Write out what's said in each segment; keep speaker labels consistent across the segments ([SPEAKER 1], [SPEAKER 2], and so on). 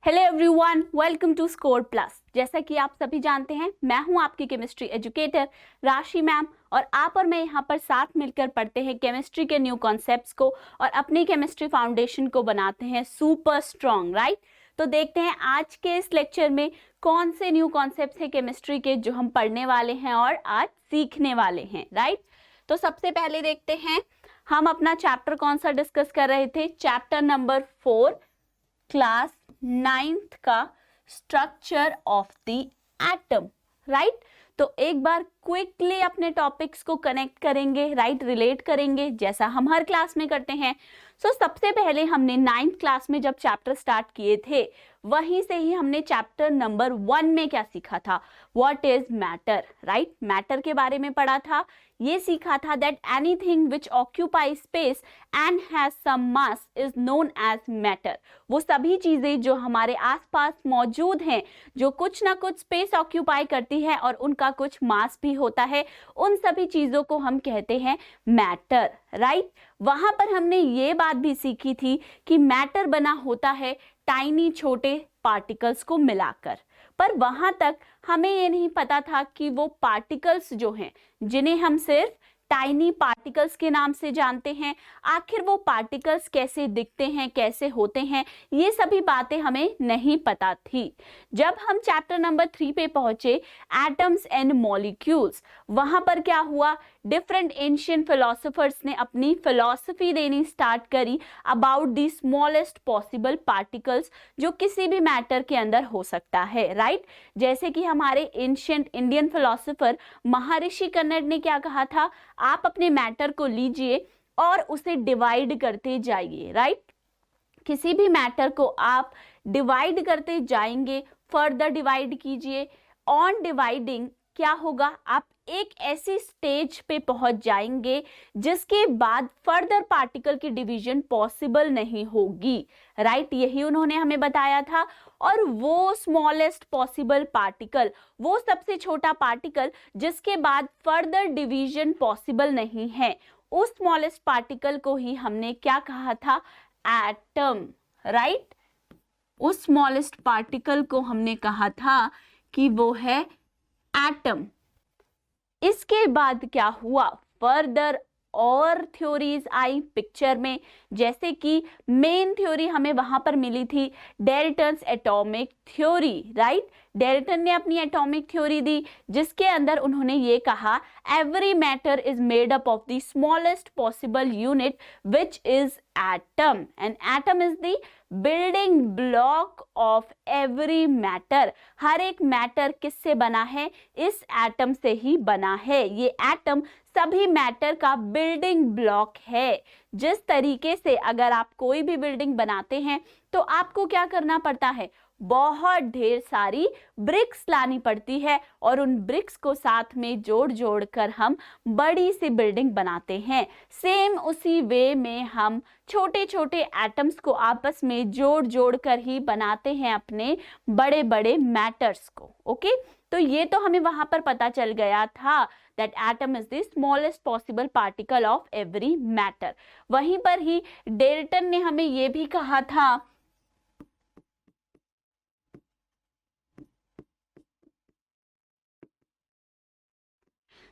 [SPEAKER 1] Hello everyone, welcome to Score Plus. जैसा कि आप सभी जानते हैं, मैं हूं आपकी केमिस्ट्री एजुकेटर राशि मैम और आप और मैं यहां पर साथ मिलकर पढ़ते हैं केमिस्ट्री के न्यू कॉन्सेप्ट्स को और अपनी केमिस्ट्री फाउंडेशन को बनाते हैं सुपर स्ट्रॉन्ग, राइट। तो देखते हैं आज के इस लेक्चर में कौन से न्यू कॉन्सेप्ट्स हैं केमिस्ट्री के जो हम पढ़ने वाले हैं और आज सीखने वाले हैं, राइट। तो सबसे पहले देखते हैं हम अपना चैप्टर कौन सा डिस्कस कर रहे थे। चैप्टर नंबर 4 क्लास 9th का structure of the atom, right. तो एक बार क्विकली अपने टॉपिक्स को कनेक्ट करेंगे, राइट, रिलेट करेंगे जैसा हम हर क्लास में करते हैं। सबसे पहले हमने 9th क्लास में जब चैप्टर स्टार्ट किए थे वहीं से ही हमने चैप्टर नंबर 1 में क्या सीखा था, what is matter, right. Matter के बारे में पढ़ा था, ये सीखा था that anything which occupy space and has some mass is known as matter. वो सभी चीजें जो हमारे आसपास मौजूद हैं, जो कुछ ना कुछ स्पेस ऑक्यूपाई करती है और उनका कुछ मास भी होता है, उन सभी चीजों को हम कहते हैं मैटर, राइट। वहां पर हमने ये बात भी सीखी थी कि मैटर बना होता है टाइनी छोटे पार्टिकल्स को मिलाकर, पर वहां तक हमें ये नहीं पता था कि वो पार्टिकल्स जो हैं जिन्हें हम सिर्फ टाइनी पार्टिकल्स के नाम से जानते हैं, आखिर वो पार्टिकल्स कैसे दिखते हैं, कैसे होते हैं, ये सभी बातें हमें नहीं पता थी। जब हम चैप्टर नंबर 3 पे पहुंचे, एटम्स एंड मॉलिक्यूल्स, वहां पर क्या हुआ, डिफरेंट एंशिएंट फिलोसोफर्स ने अपनी फिलॉसफी देनी स्टार्ट करी about the smallest possible particles जो किसी भी मैटर के अंदर हो सकता है, राइट। जैसे कि हमारे एंशिएंट इंडियन फिलोसोफर महर्षि कन्नड़ ने क्या कहा था, आप अपने मैटर को लीजिए और उसे डिवाइड करते जाइए, राइट। किसी भी मैटर को आप डिवाइड करते जाएंगे, फर्दर डिवाइड कीजिए, ऑन डिवाइडिंग क्या होगा, आप एक ऐसी स्टेज पे पहुंच जाएंगे जिसके बाद फर्दर पार्टिकल की डिवीजन पॉसिबल नहीं होगी, राइट। यही उन्होंने हमें बताया था। और वो स्मॉलेस्ट पॉसिबल पार्टिकल, वो सबसे छोटा पार्टिकल जिसके बाद फर्दर डिवीजन पॉसिबल नहीं है, उस स्मॉलेस्ट पार्टिकल को ही हमने क्या कहा था, एटम, राइट। उस स्मॉलेस्ट पार्टिकल को हमने कहा था कि वो है एटम। इसके बाद क्या हुआ, फर्दर और थ्योरीज आई पिक्चर में, जैसे कि मेन थ्योरी हमें वहां पर मिली थी Dalton's atomic theory, right. Dalton ने अपनी एटॉमिक थ्योरी दी जिसके अंदर उन्होंने ये कहा, every matter is made up of the smallest possible unit which is atom and atom is the building block of every matter. हर एक मैटर किससे बना है, इस एटम से ही बना है। ये एटम सभी मैटर का बिल्डिंग ब्लॉक है। जिस तरीके से अगर आप कोई भी बिल्डिंग बनाते हैं तो आपको क्या करना पड़ता है, बहुत ढेर सारी ब्रिक्स लानी पड़ती है और उन ब्रिक्स को साथ में जोड़ जोड़ कर हम बड़ी सी बिल्डिंग बनाते हैं। सेम उसी वे में हम छोटे छोटे एटम्स को आपस में जोड़ जोड़ कर ही बनाते हैं अपने बड़े बड़े मैटर्स को, ओके। तो ये तो हमें वहां पर पता चल गया था that atom is the smallest possible particle of every matter. वहीं पर ही डेल्टन ने हमें ये भी कहा था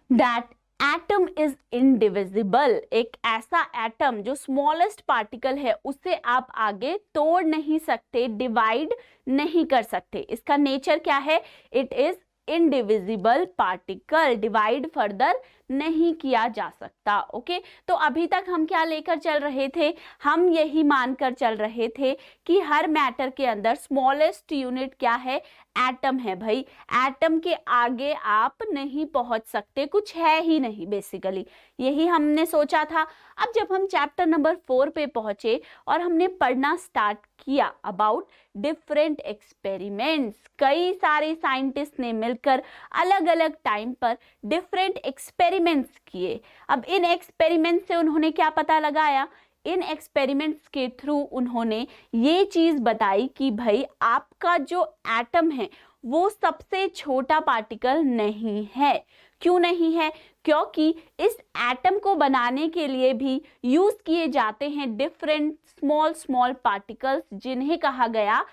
[SPEAKER 1] दैट एटम इज इनडिविजिबल। एक ऐसा एटम जो स्मॉलेस्ट पार्टिकल है उसे आप आगे तोड़ नहीं सकते, डिवाइड नहीं कर सकते। इसका नेचर क्या है, it is indivisible particle, divide further नहीं किया जा सकता, ओके। तो अभी तक हम क्या लेकर चल रहे थे, हम यही मानकर चल रहे थे कि हर मैटर के अंदर स्मॉलेस्ट यूनिट क्या है, एटम है। भाई एटम के आगे आप नहीं पहुंच सकते, कुछ है ही नहीं, बेसिकली यही हमने सोचा था। अब जब हम चैप्टर नंबर 4 पे पहुंचे और हमने पढ़ना स्टार्ट किया अबाउट डिफरेंट एक्सपेरिमेंट्स, कई सारे साइंटिस्ट ने मिलकर अलग अलग टाइम पर डिफरेंट एक्सपेरिमेंट्स किए। अब इन एक्सपेरिमेंट्स से उन्होंने क्या पता लगाया, इन एक्सपेरिमेंट्स के थ्रू उन्होंने ये चीज बताई कि भाई आपका जो एटम है वो सबसे छोटा पार्टिकल नहीं है। क्यों नहीं है, क्योंकि इस एटम को बनाने के लिए भी यूज किए जाते हैं डिफरेंट स्मॉल स्मॉल पार्टिकल्स जिन्हें कहा गया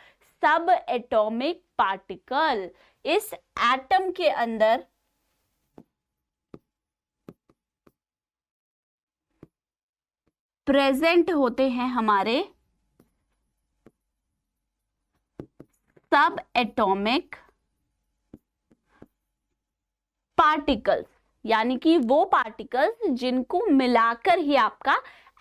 [SPEAKER 1] सब एटॉमिक पार्टिकल। इस एटम के अंदर प्रेजेंट होते हैं हमारे सब एटॉमिक पार्टिकल्स, यानी कि वो पार्टिकल्स जिनको मिलाकर ही आपका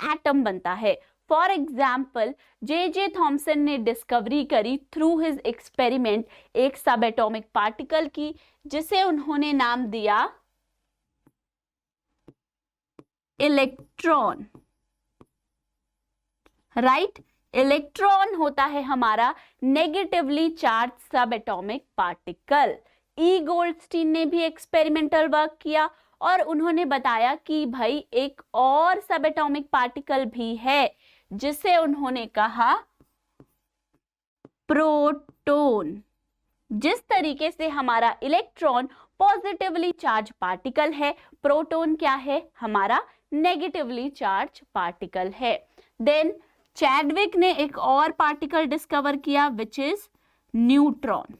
[SPEAKER 1] एटम बनता है। फॉर एग्जाम्पल जे थॉमसन ने डिस्कवरी करी थ्रू हिज एक्सपेरिमेंट एक सब एटॉमिक पार्टिकल की, जिसे उन्होंने नाम दिया इलेक्ट्रॉन। राइट, इलेक्ट्रॉन होता है हमारा नेगेटिवली चार्ज सब एटॉमिक पार्टिकल। ई गोल्डस्टीन ने भी एक्सपेरिमेंटल वर्क किया और उन्होंने बताया कि भाई एक और सब एटॉमिक पार्टिकल भी है जिसे उन्होंने कहा प्रोटॉन। जिस तरीके से हमारा इलेक्ट्रॉन पॉजिटिवली चार्ज पार्टिकल है, प्रोटॉन क्या है, हमारा नेगेटिवली चार्ज पार्टिकल है। देन चैडविक ने एक और पार्टिकल डिस्कवर किया विच इज न्यूट्रॉन।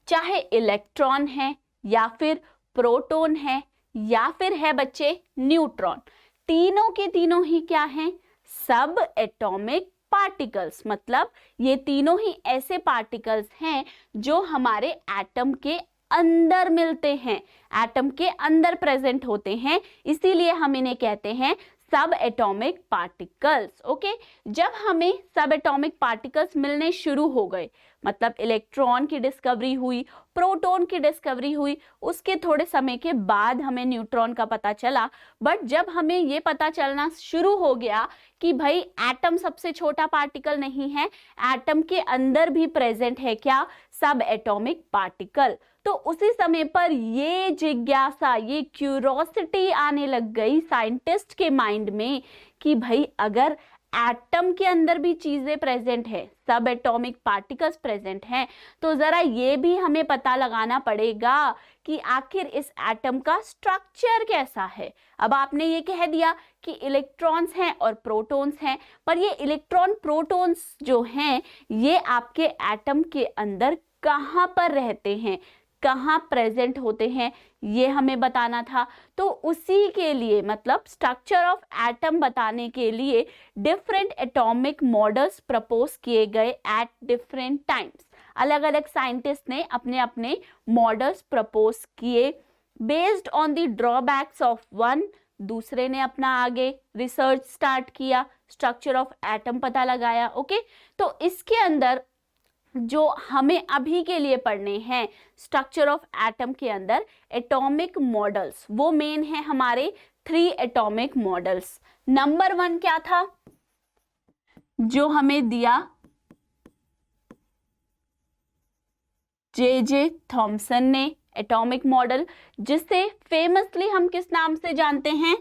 [SPEAKER 1] चाहे इलेक्ट्रॉन है या फिर प्रोटॉन है या फिर है बच्चे न्यूट्रॉन, तीनों के तीनों ही क्या हैं, सब एटॉमिक पार्टिकल्स। मतलब ये तीनों ही ऐसे पार्टिकल्स हैं जो हमारे एटम के अंदर मिलते हैं, एटम के अंदर प्रेजेंट होते हैं, इसीलिए हम इन्हें कहते हैं सब एटॉमिक पार्टिकल्स। ओके, जब हमें सब एटॉमिक पार्टिकल्स मिलने शुरू हो गए, मतलब इलेक्ट्रॉन की डिस्कवरी हुई, प्रोटॉन की डिस्कवरी हुई, उसके थोड़े समय के बाद हमें न्यूट्रॉन का पता चला। बट जब हमें ये पता चलना शुरू हो गया कि भाई एटम सबसे छोटा पार्टिकल नहीं है, एटम के अंदर भी प्रेजेंट है क्या, सब एटॉमिक पार्टिकल, तो उसी समय पर ये जिज्ञासा, ये क्यूरोसिटी आने लग गई साइंटिस्ट के माइंड में कि भाई अगर एटम के अंदर भी चीजें प्रेजेंट है, सब एटॉमिक पार्टिकल्स प्रेजेंट हैं, तो जरा ये भी हमें पता लगाना पड़ेगा कि आखिर इस एटम का स्ट्रक्चर कैसा है। अब आपने ये कह दिया कि इलेक्ट्रॉन्स हैं और प्रोटॉन्स हैं, पर ये इलेक्ट्रॉन प्रोटॉन्स जो हैं ये आपके एटम के अंदर कहाँ पर रहते हैं, कहाँ प्रेजेंट होते हैं, ये हमें बताना था। तो उसी के लिए, मतलब स्ट्रक्चर ऑफ एटम बताने के लिए डिफरेंट एटॉमिक मॉडल्स प्रपोज किए गए एट डिफरेंट टाइम्स। अलग अलग साइंटिस्ट ने अपने अपने मॉडल्स प्रपोज किए based on the drawbacks of one. दूसरे ने अपना आगे रिसर्च स्टार्ट किया, स्ट्रक्चर ऑफ एटम पता लगाया। ओके, तो इसके अंदर जो हमें अभी के लिए पढ़ने हैं स्ट्रक्चर ऑफ एटम के अंदर एटॉमिक मॉडल्स, वो मेन है हमारे 3 एटॉमिक मॉडल्स। नंबर 1 क्या था जो हमें दिया जे थॉमसन ने, एटॉमिक मॉडल, जिसे फेमसली हम किस नाम से जानते हैं,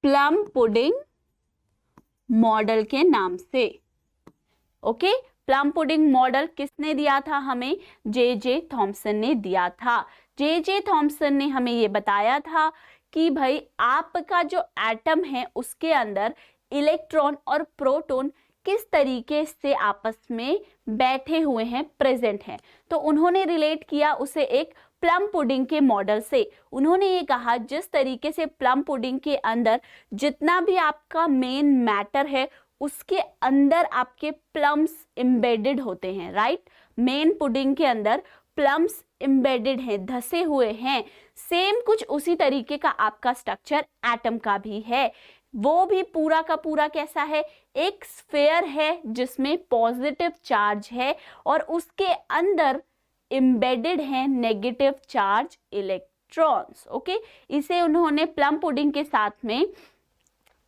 [SPEAKER 1] प्लम पुडिंग मॉडल के नाम से। ओके, प्लम पुडिंग मॉडल किसने दिया था हमें, जे थॉमसन ने दिया था। जे थॉमसन ने हमें ये बताया था कि भाई आपका जो एटम है उसके अंदर इलेक्ट्रॉन और प्रोटॉन किस तरीके से आपस में बैठे हुए हैं, प्रेजेंट हैं। तो उन्होंने रिलेट किया उसे एक प्लम पुडिंग के मॉडल से। उन्होंने ये कहा जिस तरीके से प्लम पुडिंग के अंदर जितना भी आपका मेन मैटर है उसके अंदर आपके प्लम्स एम्बेडेड होते हैं, राइट। मेन पुडिंग के अंदर प्लम्स एम्बेडेड हैं, धसे हुए हैं। सेम कुछ उसी तरीके का आपका स्ट्रक्चर एटम का भी है। वो भी पूरा का पूरा कैसा है, एक स्फेयर है जिसमें पॉजिटिव चार्ज है और उसके अंदर एम्बेडेड है नेगेटिव चार्ज इलेक्ट्रॉन्स। ओके, इसे उन्होंने प्लम पुडिंग के साथ में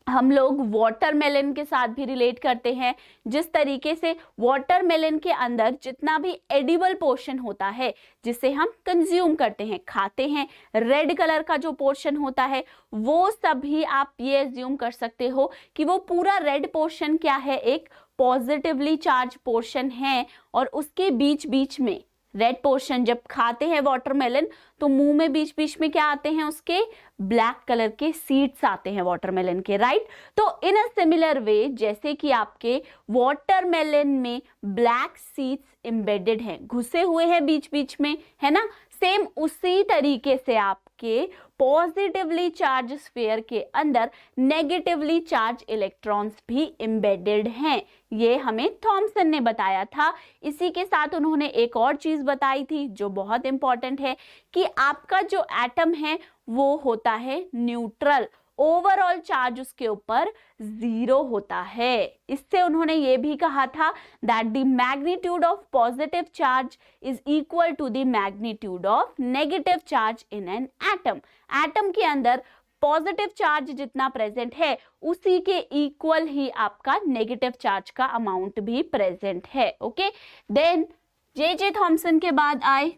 [SPEAKER 1] हम लोग वाटरमेलन के साथ भी रिलेट करते हैं। जिस तरीके से वाटरमेलन के अंदर जितना भी एडिबल पोर्शन होता है जिसे हम कंज्यूम करते हैं, खाते हैं, रेड कलर का जो पोर्शन होता है वो सभी आप ये एज्यूम कर सकते हो कि वो पूरा रेड पोर्शन क्या है, एक पॉजिटिवली चार्ज पोर्शन है और उसके बीच बीच में रेड पोर्शन जब खाते हैं वाटरमेलन तो मुंह में बीच बीच में क्या आते हैं, उसके ब्लैक कलर के सीड्स आते हैं वाटरमेलन के, राइट। तो इन अ सिमिलर वे, जैसे कि आपके वाटरमेलन में ब्लैक सीड्स एम्बेडेड हैं, घुसे हुए हैं बीच बीच में, है ना, सेम उसी तरीके से आपके पॉजिटिवली चार्ज स्फीयर के अंदर नेगेटिवली चार्ज इलेक्ट्रॉन्स भी एम्बेडेड हैं। ये हमें थॉमसन ने बताया था। इसी के साथ उन्होंने एक और चीज बताई थी जो बहुत इंपॉर्टेंट है कि आपका जो एटम है वो होता है न्यूट्रल, ओवरऑल चार्ज उसके ऊपर 0 होता है। इससे उन्होंने ये भी कहा था that the magnitude of positive charge is equal to the magnitude of negative charge in an atom. Atom के अंदर पॉजिटिव चार्ज जितना प्रेजेंट है उसी के इक्वल ही आपका नेगेटिव चार्ज का अमाउंट भी प्रेजेंट है। ओके, देन जे थॉमसन के बाद आए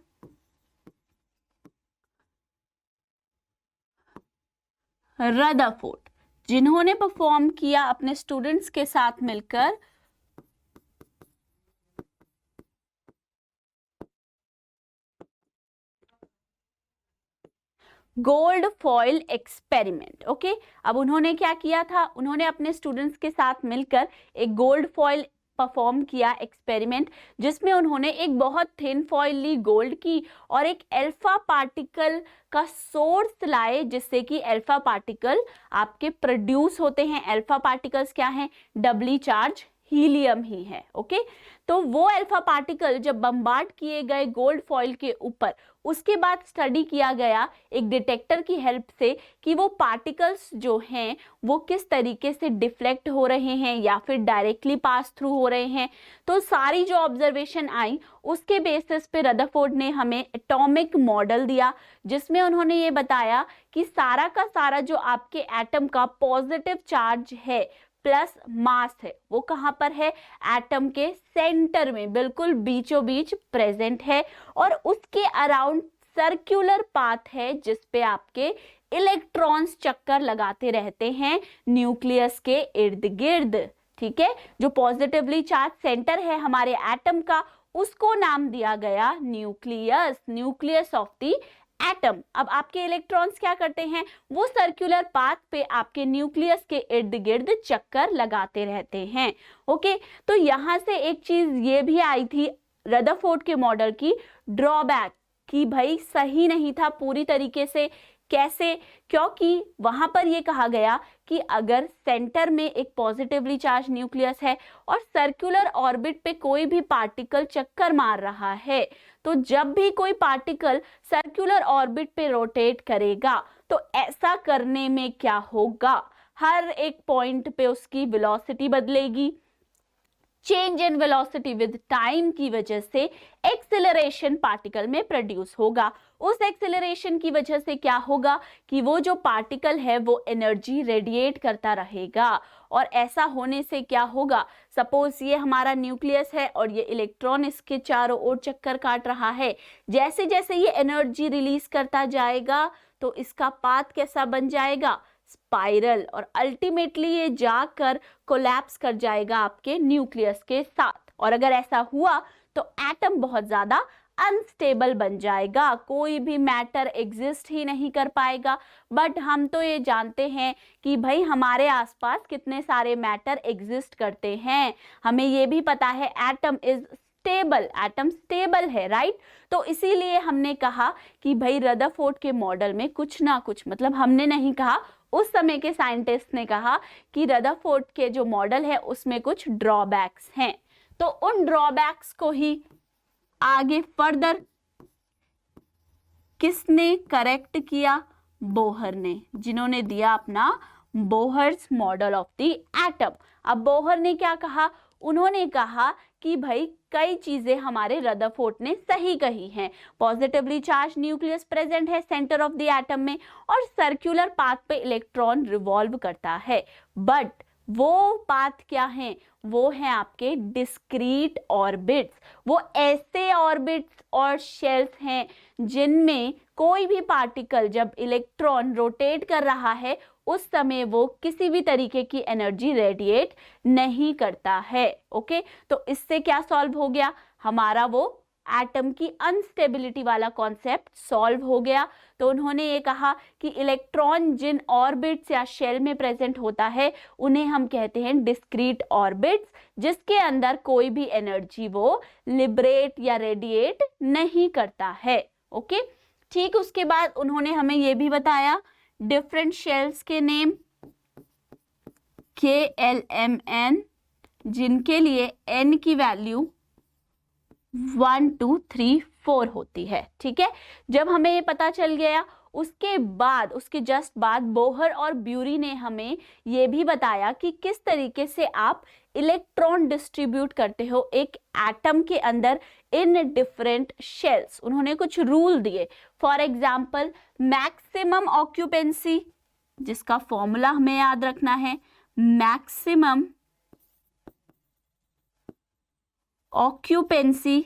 [SPEAKER 1] रदरफोर्ड, जिन्होंने परफॉर्म किया अपने स्टूडेंट्स के साथ मिलकर गोल्ड फॉइल एक्सपेरिमेंट। ओके, अब उन्होंने क्या किया था, उन्होंने अपने स्टूडेंट्स के साथ मिलकर एक गोल्ड फॉइल परफॉर्म किया एक्सपेरिमेंट, जिसमें उन्होंने एक बहुत थिन फॉइल ली गोल्ड की और एक अल्फा पार्टिकल का सोर्स लाए, जिससे कि अल्फा पार्टिकल आपके प्रोड्यूस होते हैं। अल्फा पार्टिकल्स क्या हैं, डबली चार्ज हीलियम ही है। ओके, तो वो अल्फा पार्टिकल जब बम्बार्ड किए गए गोल्ड फॉइल के ऊपर, उसके बाद स्टडी किया गया एक डिटेक्टर की हेल्प से कि वो पार्टिकल्स जो हैं वो किस तरीके से डिफ्लेक्ट हो रहे हैं या फिर डायरेक्टली पास थ्रू हो रहे हैं। तो सारी जो ऑब्जर्वेशन आई उसके बेसिस पे रदरफोर्ड ने हमें एटॉमिक मॉडल दिया, जिसमें उन्होंने ये बताया कि सारा का सारा जो आपके एटम का पॉजिटिव चार्ज है प्लस मास है वो कहाँ पर है, एटम के सेंटर में, बिल्कुल बीचों बीच प्रेजेंट है, और उसके अराउंड सर्कुलर पाथ है जिस पे आपके इलेक्ट्रॉन्स चक्कर लगाते रहते हैं न्यूक्लियस के इर्द गिर्द। ठीक है, जो पॉजिटिवली चार्ज सेंटर है हमारे एटम का उसको नाम दिया गया nucleus, nucleus of the atom. अब आपके इलेक्ट्रॉन्स क्या करते हैं, वो सर्कुलर पाथ पे आपके न्यूक्लियस के इर्द गिर्द चक्कर लगाते रहते हैं। ओके, तो यहां से एक चीज ये भी आई थी रदरफोर्ड के मॉडल की ड्रॉबैक, कि भाई सही नहीं था पूरी तरीके से। कैसे, क्योंकि वहां पर ये कहा गया कि अगर सेंटर में एक पॉजिटिवली चार्ज न्यूक्लियस है और सर्कुलर ऑर्बिट पे कोई भी पार्टिकल चक्कर मार रहा है, तो जब भी कोई पार्टिकल सर्कुलर ऑर्बिट पे रोटेट करेगा तो ऐसा करने में क्या होगा, हर एक पॉइंट पे उसकी वेलोसिटी बदलेगी। Change in velocity with time की वजह से एक्सेलरेशन पार्टिकल में प्रोड्यूस होगा। उस एक्सेलरेशन की वजह से क्या होगा कि वो जो पार्टिकल है वो एनर्जी रेडिएट करता रहेगा, और ऐसा होने से क्या होगा, सपोज ये हमारा न्यूक्लियस है और ये इलेक्ट्रॉन इसके चारों ओर चक्कर काट रहा है, जैसे जैसे ये एनर्जी रिलीज करता जाएगा तो इसका पाथ कैसा बन जाएगा, स्पाइरल, और अल्टीमेटली ये जाकर कोलैप्स कर जाएगा आपके न्यूक्लियस के साथ। और अगर ऐसा हुआ तो एटम बहुत ज्यादा अनस्टेबल बन जाएगा, कोई भी मैटर एग्जिस्ट ही नहीं कर पाएगा। बट हम तो ये जानते हैं कि भाई हमारे आसपास कितने सारे मैटर एग्जिस्ट करते हैं, हमें ये भी पता है atom is stable, atom stable है, राइट। तो इसीलिए हमने कहा कि भाई रदरफोर्ड के मॉडल में कुछ ना कुछ, मतलब हमने नहीं कहा, उस समय के साइंटिस्ट ने कहा कि रदरफोर्ड के जो मॉडल है उसमें कुछ ड्रॉबैक्स हैं। तो उन ड्रॉबैक्स को ही आगे फर्दर किसने करेक्ट किया, बोहर ने, जिन्होंने दिया अपना Bohr's model of the atom. अब बोहर ने क्या कहा, उन्होंने कहा कि भाई कई चीजें हमारे रदरफोर्ड ने सही कही हैं, पॉजिटिवली चार्ज न्यूक्लियस प्रेजेंट है सेंटर ऑफ द एटम में और सर्कुलर पाथ पे इलेक्ट्रॉन रिवॉल्व करता है, बट वो पाथ क्या है, वो है आपके डिस्क्रीट ऑर्बिट्स। वो ऐसे ऑर्बिट्स और शेल्स हैं जिनमें कोई भी पार्टिकल जब इलेक्ट्रॉन रोटेट कर रहा है उस समय वो किसी भी तरीके की एनर्जी रेडिएट नहीं करता है। ओके, तो इससे क्या सॉल्व हो गया, हमारा वो एटम की अनस्टेबिलिटी वाला कॉन्सेप्ट सॉल्व हो गया। तो उन्होंने ये कहा कि इलेक्ट्रॉन जिन ऑर्बिट्स या शेल में प्रेजेंट होता है उन्हें हम कहते हैं डिस्क्रीट ऑर्बिट्स, जिसके अंदर कोई भी एनर्जी वो लिबरेट या रेडिएट नहीं करता है। ओके, ठीक। उसके बाद उन्होंने हमें ये भी बताया डिफरेंट शेल्स के नेम KLMN, जिनके लिए n की वैल्यू 1 2 3 4 होती है। ठीक है, जब हमें ये पता चल गया, उसके बाद उसके जस्ट बाद बोहर और ब्यूरी ने हमें ये भी बताया कि किस तरीके से आप इलेक्ट्रॉन डिस्ट्रीब्यूट करते हो एक एटम के अंदर इन डिफरेंट शेल्स। उन्होंने कुछ रूल दिए। फॉर एग्जाम्पल, मैक्सिमम ऑक्यूपेंसी, जिसका फॉर्मूला हमें याद रखना है, मैक्सिमम ऑक्यूपेंसी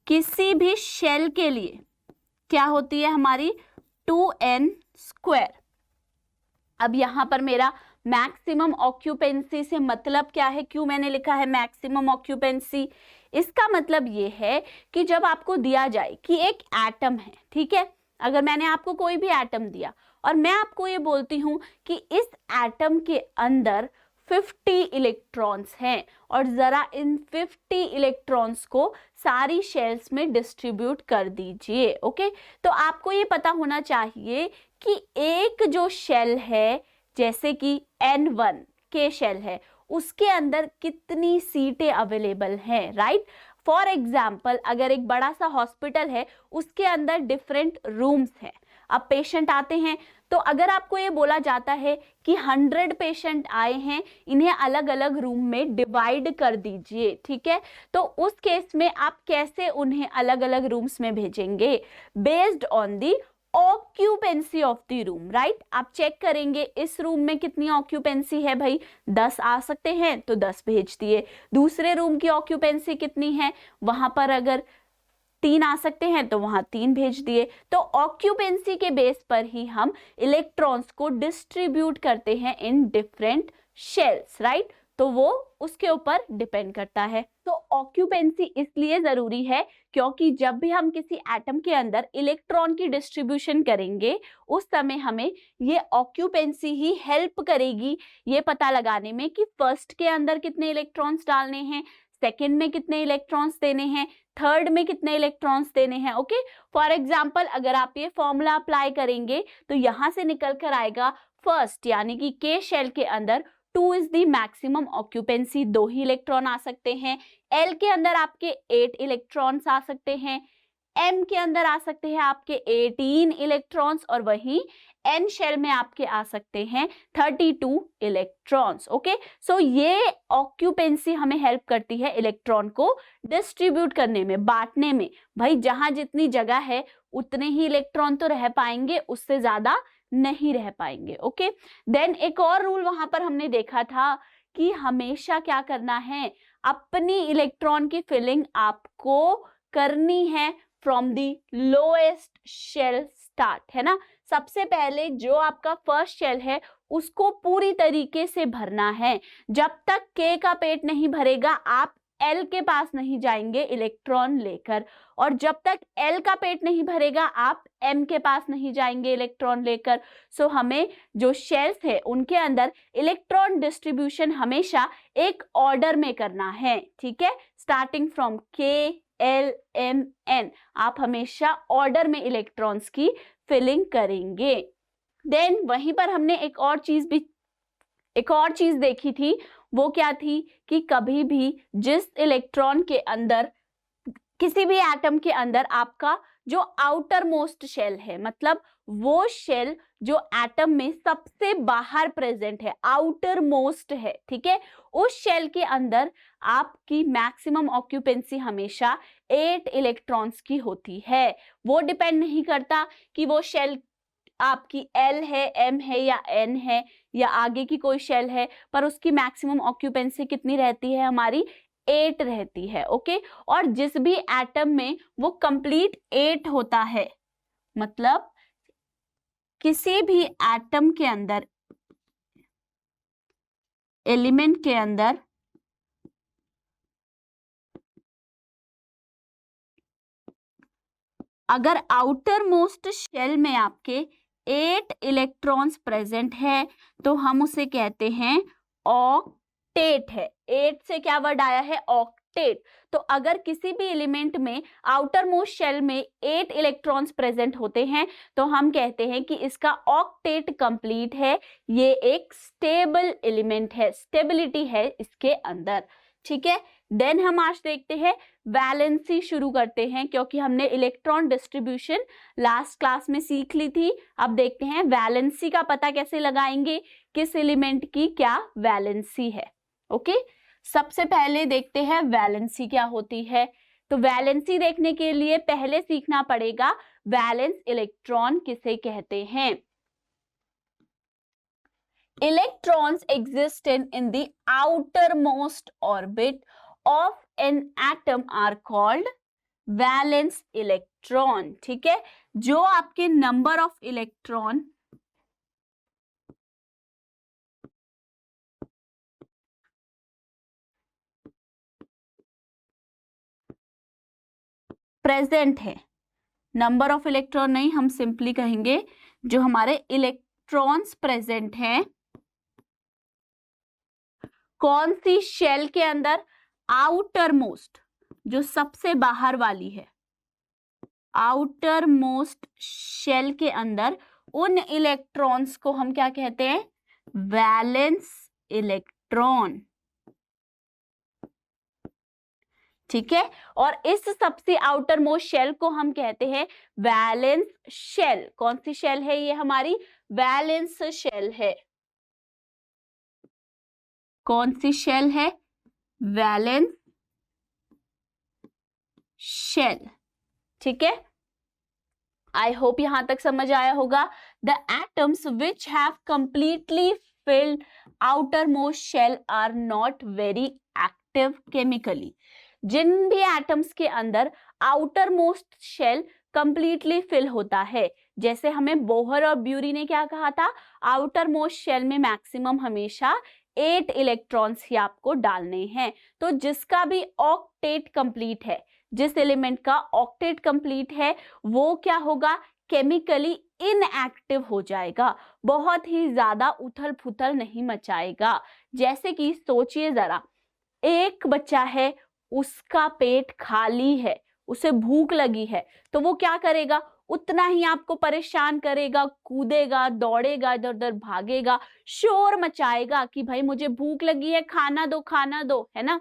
[SPEAKER 1] किसी भी शेल के लिए क्या होती है हमारी 2n²। अब यहां पर मेरा मैक्सिमम ऑक्यूपेंसी से मतलब क्या है, क्यों मैंने लिखा है मैक्सिमम ऑक्यूपेंसी? इसका मतलब ये है कि जब आपको दिया जाए कि एक एटम है, ठीक है, अगर मैंने आपको कोई भी एटम दिया और मैं आपको ये बोलती हूं कि इस एटम के अंदर 50 इलेक्ट्रॉन्स हैं और जरा इन 50 इलेक्ट्रॉन्स को सारी शेल्स में डिस्ट्रीब्यूट कर दीजिए। ओके, तो आपको ये पता होना चाहिए कि एक जो शेल है, जैसे कि N1 के शेल है, उसके अंदर कितनी सीटें अवेलेबल हैं, राइट। फॉर एग्जाम्पल, अगर एक बड़ा सा हॉस्पिटल है, उसके अंदर डिफरेंट रूम्स हैं। अब पेशेंट आते हैं, तो अगर आपको ये बोला जाता है कि 100 पेशेंट आए हैं, इन्हें अलग अलग रूम में डिवाइड कर दीजिए, ठीक है, तो उस केस में आप कैसे उन्हें अलग अलग रूम्स में भेजेंगे? Based on the occupancy of the room, right. आप चेक करेंगे इस रूम में कितनी ऑक्यूपेंसी है, भाई 10 आ सकते हैं तो 10 भेज दिए। दूसरे रूम की ऑक्यूपेंसी कितनी है, वहां पर अगर 3 आ सकते हैं तो वहां 3 भेज दिए। तो ऑक्यूपेंसी के बेस पर ही हम इलेक्ट्रॉन्स को डिस्ट्रीब्यूट करते हैं इन डिफरेंट शेल्स, राइट। तो वो उसके ऊपर डिपेंड करता है। तो ऑक्यूपेंसी इसलिए जरूरी है क्योंकि जब भी हम किसी एटम के अंदर इलेक्ट्रॉन की डिस्ट्रीब्यूशन करेंगे, उस समय हमें ये ऑक्यूपेंसी ही हेल्प करेगी ये पता लगाने में कि फर्स्ट के अंदर कितने इलेक्ट्रॉन्स डालने हैं, सेकेंड में कितने इलेक्ट्रॉन्स देने हैं, थर्ड में कितने इलेक्ट्रॉन्स देने हैं। ओके, फॉर एग्जाम्पल, अगर आप ये फॉर्मूला अप्लाई करेंगे तो यहां से निकल कर आएगा फर्स्ट यानी कि के शेल के अंदर 2 इज द मैक्सिमम ऑक्यूपेंसी, 2 ही इलेक्ट्रॉन आ सकते हैं। एल के अंदर आपके 8 इलेक्ट्रॉन्स आ सकते हैं। एम के अंदर आ सकते हैं आपके 18 इलेक्ट्रॉन्स और वहीं एन शेल में आपके आ सकते हैं 32 इलेक्ट्रॉन्स। ओके, सो ये ऑक्यूपेंसी हमें हेल्प करती है इलेक्ट्रॉन को डिस्ट्रीब्यूट करने में, बांटने में। भाई जहां जितनी जगह है उतने ही इलेक्ट्रॉन तो रह पाएंगे, उससे ज्यादा नहीं रह पाएंगे। ओके, देन एक और रूल वहां पर हमने देखा था कि हमेशा क्या करना है, अपनी इलेक्ट्रॉन की फिलिंग आपको करनी है from the lowest shell start, है ना। सबसे पहले जो आपका फर्स्ट शेल है उसको पूरी तरीके से भरना है। जब तक के का पेट नहीं भरेगा आप एल के पास नहीं जाएंगे इलेक्ट्रॉन लेकर, और जब तक एल का पेट नहीं भरेगा आप एम के पास नहीं जाएंगे इलेक्ट्रॉन लेकर। सो हमें जो शेल्स है उनके अंदर इलेक्ट्रॉन डिस्ट्रीब्यूशन हमेशा एक ऑर्डर में करना है, ठीक है, स्टार्टिंग फ्रॉम के एल एम एन। आप हमेशा ऑर्डर में इलेक्ट्रॉन्स की फिलिंग करेंगे। देन वहीं पर हमने एक और चीज देखी थी, वो क्या थी कि कभी भी जिस इलेक्ट्रॉन के अंदर, किसी भी एटम के अंदर आपका जो आउटर मोस्ट शेल है, मतलब वो शेल जो एटम में सबसे बाहर प्रेजेंट है, आउटर मोस्ट है, ठीक है, उस शेल के अंदर आपकी मैक्सिमम ऑक्यूपेंसी हमेशा 8 इलेक्ट्रॉन्स की होती है। वो डिपेंड नहीं करता कि वो शेल आपकी एल है, एम है या एन है या आगे की कोई शेल है, पर उसकी मैक्सिमम ऑक्यूपेंसी कितनी रहती है हमारी, 8 रहती है। ओके, और जिस भी एटम में वो कंप्लीट 8 होता है, मतलब किसी भी एटम के अंदर, एलिमेंट के अंदर अगर आउटर मोस्ट शेल में आपके 8 इलेक्ट्रॉन्स प्रेजेंट है तो हम उसे कहते हैं ऑक्टेट है। 8 से क्या वर्ड आया है? ऑक्टेट। तो अगर किसी भी एलिमेंट में आउटर मोस्ट शेल में 8 इलेक्ट्रॉन्स प्रेजेंट होते हैं तो हम कहते हैं कि इसका ऑक्टेट कंप्लीट है। ये एक स्टेबल एलिमेंट है, स्टेबिलिटी है इसके अंदर। ठीक है, देन हम आज देखते हैं वैलेंसी शुरू करते हैं, क्योंकि हमने इलेक्ट्रॉन डिस्ट्रीब्यूशन लास्ट क्लास में सीख ली थी। अब देखते हैं वैलेंसी का पता कैसे लगाएंगे, किस एलिमेंट की क्या वैलेंसी है। ओके, सबसे पहले देखते हैं वैलेंसी क्या होती है। तो वैलेंसी देखने के लिए पहले सीखना पड़ेगा वैलेंस इलेक्ट्रॉन किसे कहते हैं। Electrons exist in the outermost orbit of an atom are called valence electron। ठीक है, जो आपके नंबर ऑफ इलेक्ट्रॉन प्रेजेंट है, नंबर ऑफ इलेक्ट्रॉन नहीं, हम सिंपली कहेंगे जो हमारे इलेक्ट्रॉन्स प्रेजेंट हैं कौन सी शेल के अंदर? आउटर मोस्ट, जो सबसे बाहर वाली है, आउटर मोस्ट शेल के अंदर उन इलेक्ट्रॉन्स को हम क्या कहते हैं? Valence electron. ठीक है, और इस सबसे आउटर मोस्ट शेल को हम कहते हैं वैलेंस शेल। कौन सी शेल है ये? हमारी वैलेंस शेल है। कौन सी शेल है? Valence shell. ठीक है, आई होप यहां तक समझ आया होगा। The atoms which have completely filled outer most shell are not very active chemically. जिन भी एटम्स के अंदर outer most shell completely fill होता है, जैसे हमें बोहर और ब्यूरी ने क्या कहा था, आउटर मोस्ट शेल में मैक्सिमम हमेशा 8 इलेक्ट्रॉन्स ही आपको डालने हैं। तो जिसका भी ऑक्टेट कंप्लीट है, जिस एलिमेंट का ऑक्टेट कंप्लीट है, वो क्या होगा? केमिकली इनएक्टिव हो जाएगा, बहुत ही ज्यादा उथल पुथल नहीं मचाएगा। जैसे कि सोचिए जरा, एक बच्चा है, उसका पेट खाली है, उसे भूख लगी है, तो वो क्या करेगा? उतना ही आपको परेशान करेगा, कूदेगा, दौड़ेगा, इधर उधर भागेगा, शोर मचाएगा कि भाई मुझे भूख लगी है, खाना दो, है ना।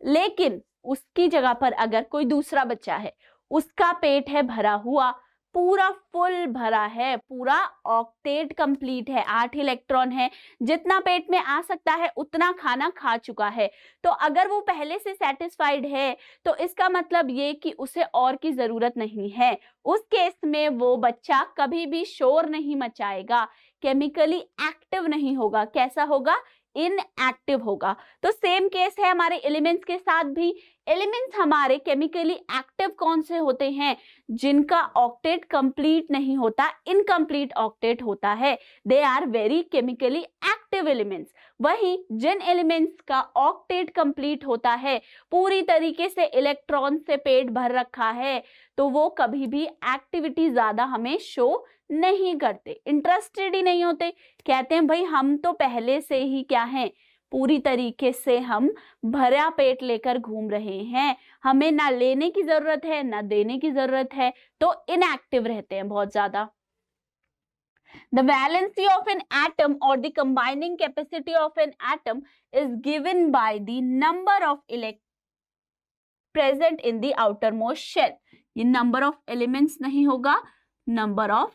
[SPEAKER 1] लेकिन उसकी जगह पर अगर कोई दूसरा बच्चा है, उसका पेट है भरा हुआ, पूरा फुल भरा है, पूरा ऑक्टेट कंप्लीट है, 8 इलेक्ट्रॉन है, जितना पेट में आ सकता है उतना खाना खा चुका है। तो अगर वो पहले से सेटिस्फाइड है तो इसका मतलब ये कि उसे और की जरूरत नहीं है। उस केस में वो बच्चा कभी भी शोर नहीं मचाएगा, केमिकली एक्टिव नहीं होगा। कैसा होगा? इनएक्टिव होगा। तो सेम केस है हमारे एलिमेंट्स के साथ भी। एलिमेंट्स हमारे केमिकली एक्टिव कौन से होते हैं? जिनका ऑक्टेट कंप्लीट नहीं होता, इनकम्प्लीट ऑक्टेट होता है, they are very chemically active elements. वही जिन एलिमेंट्स का ऑक्टेट कंप्लीट होता है, पूरी तरीके से इलेक्ट्रॉन से पेट भर रखा है, तो वो कभी भी एक्टिविटी ज्यादा हमें शो नहीं करते, इंटरेस्टेड ही नहीं होते। कहते हैं भाई हम तो पहले से ही क्या हैं, पूरी तरीके से हम भरा पेट लेकर घूम रहे हैं, हमें ना लेने की जरूरत है ना देने की जरूरत है, तो इनएक्टिव रहते हैं बहुत ज्यादा। The valency of an atom or the combining capacity of an atom is given by the number of electrons present in the outermost shell। ये number of elements नहीं होगा, number of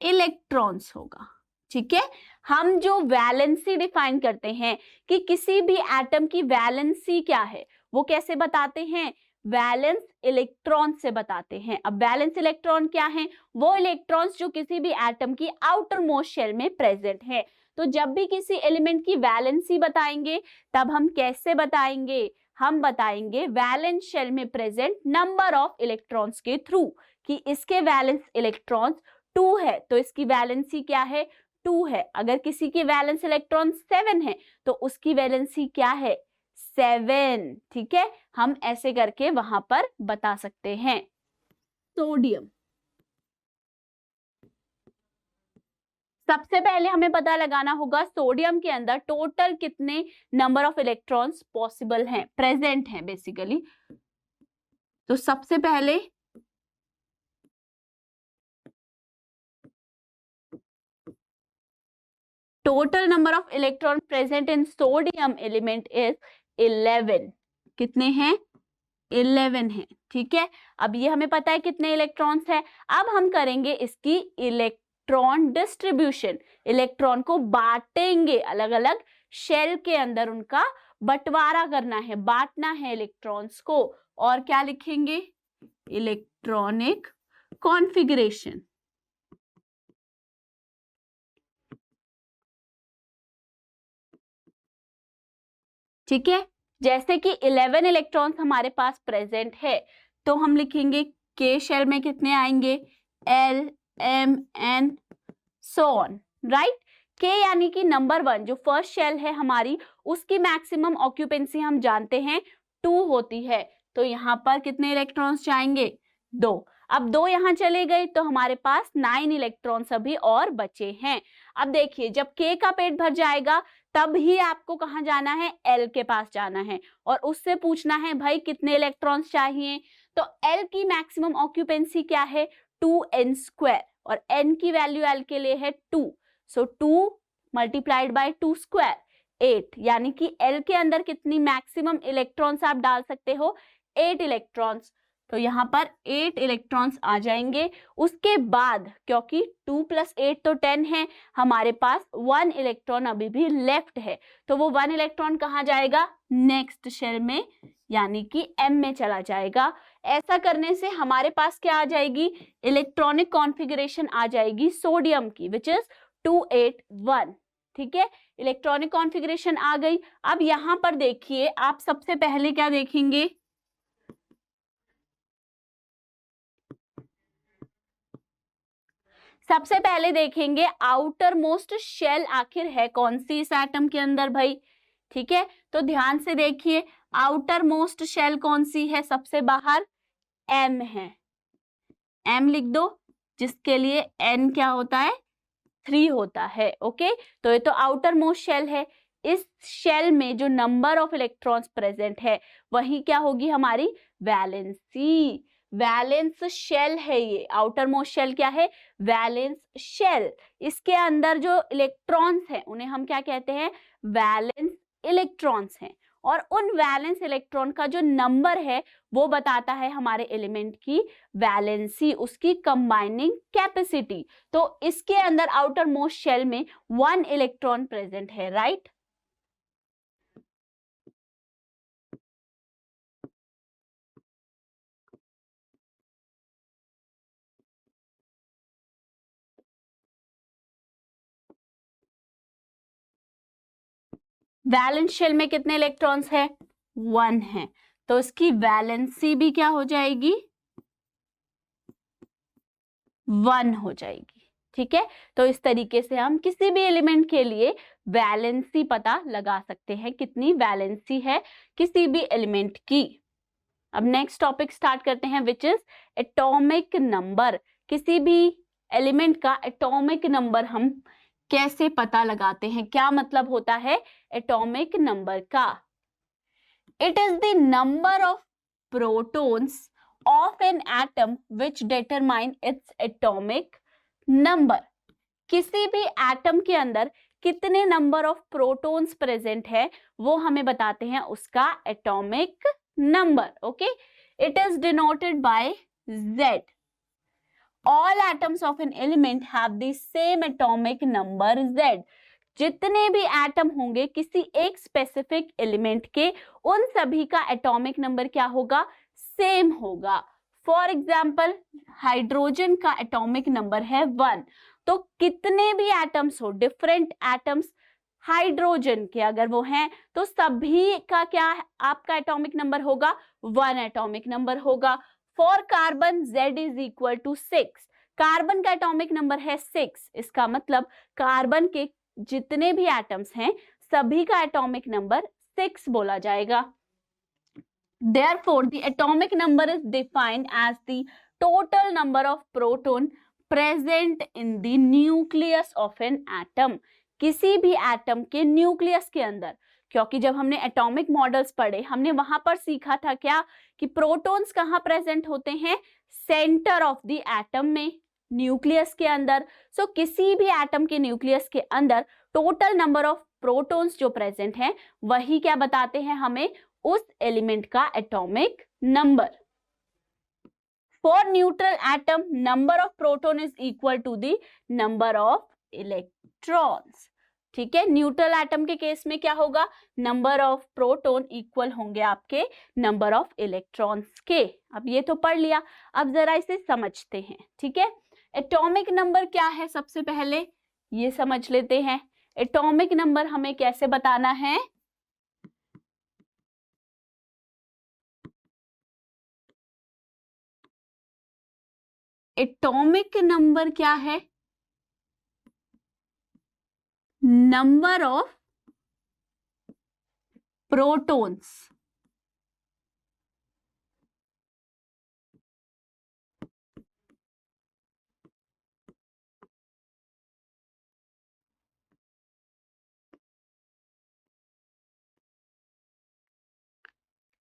[SPEAKER 1] electrons होगा। ठीक है, हम जो वैलेंसी डिफाइन करते हैं कि किसी भी एटम की वैलेंसी क्या है, वो कैसे बताते हैं? वैलेंस इलेक्ट्रॉन से बताते हैं। अब वैलेंस इलेक्ट्रॉन क्या है? वो इलेक्ट्रॉन्स जो किसी भी एटम की आउटर मोस्ट शेल में प्रेजेंट है। तो जब भी किसी एलिमेंट की वैलेंसी बताएंगे तब हम कैसे बताएंगे? हम बताएंगे वैलेंस शेल में प्रेजेंट नंबर ऑफ इलेक्ट्रॉन्स के थ्रू, कि इसके वैलेंस इलेक्ट्रॉन्स 2 है तो इसकी वैलेंसी क्या है? 2 है। अगर किसी की वैलेंस इलेक्ट्रॉन 7 है तो उसकी वैलेंसी क्या है? 7। ठीक है, हम ऐसे करके वहां पर बता सकते हैं। सोडियम। सबसे पहले हमें पता लगाना होगा सोडियम के अंदर टोटल कितने नंबर ऑफ इलेक्ट्रॉन्स पॉसिबल हैं, प्रेजेंट हैं बेसिकली। तो सबसे पहले total number of electron present in sodium element is 11। कितने हैं? 11 है। ठीक है, अब ये हमें पता है कितने इलेक्ट्रॉन्स हैं। अब हम करेंगे इसकी इलेक्ट्रॉन डिस्ट्रीब्यूशन, इलेक्ट्रॉन को बांटेंगे अलग अलग शेल के अंदर, उनका बंटवारा करना है, बांटना है इलेक्ट्रॉन्स को। और क्या लिखेंगे? Electronic configuration. ठीक है, जैसे कि 11 इलेक्ट्रॉन्स हमारे पास प्रेजेंट है, तो हम लिखेंगे के शेल में कितने आएंगे? L, M, N, so on, right. K यानी कि नंबर 1 जो फर्स्ट शेल है हमारी, उसकी मैक्सिमम ऑक्यूपेंसी हम जानते हैं 2 होती है। तो यहाँ पर कितने इलेक्ट्रॉन्स जाएंगे? 2। अब 2 यहाँ चले गए तो हमारे पास 9 इलेक्ट्रॉन्स अभी और बचे हैं। अब देखिए, जब के का पेट भर जाएगा तब ही आपको कहाँ जाना है? एल के पास जाना है और उससे पूछना है भाई कितने इलेक्ट्रॉन्स चाहिए। तो एल की मैक्सिमम ऑक्यूपेंसी क्या है? 2n², और n की वैल्यू एल के लिए है 2। सो 2 मल्टीप्लाइड बाय 2², 8। यानी कि एल के अंदर कितनी मैक्सिमम इलेक्ट्रॉन्स आप डाल सकते हो? 8 इलेक्ट्रॉन्स। तो यहाँ पर 8 इलेक्ट्रॉन्स आ जाएंगे। उसके बाद क्योंकि 2 + 8 तो 10 है, हमारे पास 1 इलेक्ट्रॉन अभी भी लेफ्ट है, तो वो 1 इलेक्ट्रॉन कहाँ जाएगा? नेक्स्ट शेल में, यानी कि m में चला जाएगा। ऐसा करने से हमारे पास क्या आ जाएगी? इलेक्ट्रॉनिक कॉन्फ़िगरेशन आ जाएगी सोडियम की, विच इज 281। ठीक है, इलेक्ट्रॉनिक कॉन्फ़िगरेशन आ गई। अब यहाँ पर देखिए, आप सबसे पहले क्या देखेंगे? सबसे पहले देखेंगे आउटर मोस्ट शेल आखिर है कौन सी इस एटम के अंदर भाई। ठीक है, तो ध्यान से देखिए, आउटर मोस्ट शेल कौन सी है? सबसे बाहर एम है, एम लिख दो, जिसके लिए एन क्या होता है? 3 होता है। ओके, तो ये तो आउटर मोस्ट शेल है। इस शेल में जो नंबर ऑफ इलेक्ट्रॉन्स प्रेजेंट है वही क्या होगी? हमारी वैलेंसी। वैलेंस शेल है ये। आउटर मोस्ट शेल क्या है? Valence shell. इसके अंदर जो इलेक्ट्रॉन्स हैं उन्हें हम क्या कहते हैं? वैलेंस इलेक्ट्रॉन्स हैं। और उन वैलेंस इलेक्ट्रॉन का जो नंबर है वो बताता है हमारे एलिमेंट की वैलेंसी, उसकी कंबाइनिंग कैपेसिटी। तो इसके अंदर आउटर मोस्ट शेल में 1 इलेक्ट्रॉन प्रेजेंट है, राइट। वैलेंस शेल में कितने इलेक्ट्रॉन्स है? 1 है, तो इसकी वैलेंसी भी क्या हो जाएगी? 1 हो जाएगी। ठीक है, तो इस तरीके से हम किसी भी एलिमेंट के लिए वैलेंसी पता लगा सकते हैं, कितनी वैलेंसी है किसी भी एलिमेंट की। अब नेक्स्ट टॉपिक स्टार्ट करते हैं, विच इज एटॉमिक नंबर। किसी भी एलिमेंट का एटॉमिक नंबर हम कैसे पता लगाते हैं? क्या मतलब होता है एटॉमिक नंबर का? It is the number of protons of an atom which determine its atomic number। किसी भी एटम के अंदर कितने नंबर ऑफ प्रोटॉन्स प्रेजेंट है वो हमें बताते हैं उसका atomic number. Okay, it is denoted by Z। All atoms of an element have the same atomic number Z। जितने भी एटम होंगे किसी एक स्पेसिफिक एलिमेंट के, उन सभी का एटॉमिक नंबर क्या होगा? सेम होगा। फॉर एग्जाम्पल, हाइड्रोजन का एटॉमिक नंबर है 1। तो कितने भी एटम्स हो, डिफरेंट एटम्स हाइड्रोजन के अगर वो हैं, तो सभी का क्या आपका एटॉमिक नंबर होगा? 1 एटॉमिक नंबर होगा। For carbon Z is equal to 6। Carbon का एटॉमिक नंबर है 6। इसका मतलब कार्बन के जितने भी एटम्स हैं सभी का एटॉमिक नंबर 6 बोला जाएगा। Therefore, the atomic number is defined as the total number of proton present in the nucleus of an atom, किसी भी एटम के न्यूक्लियस के अंदर। क्योंकि जब हमने एटॉमिक मॉडल्स पढ़े, हमने वहां पर सीखा था क्या कि प्रोटॉन्स कहाँ प्रेजेंट होते हैं, सेंटर ऑफ द एटम में, न्यूक्लियस के अंदर। सो किसी भी एटम के न्यूक्लियस के अंदर टोटल नंबर ऑफ प्रोटॉन्स जो प्रेजेंट हैं वही क्या बताते हैं हमें, उस एलिमेंट का atomic number. For neutral atom number of proton is equal to the number of electrons. ठीक है, न्यूट्रल एटम के केस में क्या होगा, नंबर ऑफ प्रोटॉन इक्वल होंगे आपके नंबर ऑफ इलेक्ट्रॉन्स के। अब ये तो पढ़ लिया, अब जरा इसे समझते हैं। ठीक है, एटॉमिक नंबर क्या है, सबसे पहले ये समझ लेते हैं। एटॉमिक नंबर हमें कैसे बताना है, एटॉमिक नंबर क्या है, नंबर ऑफ प्रोटॉन्स।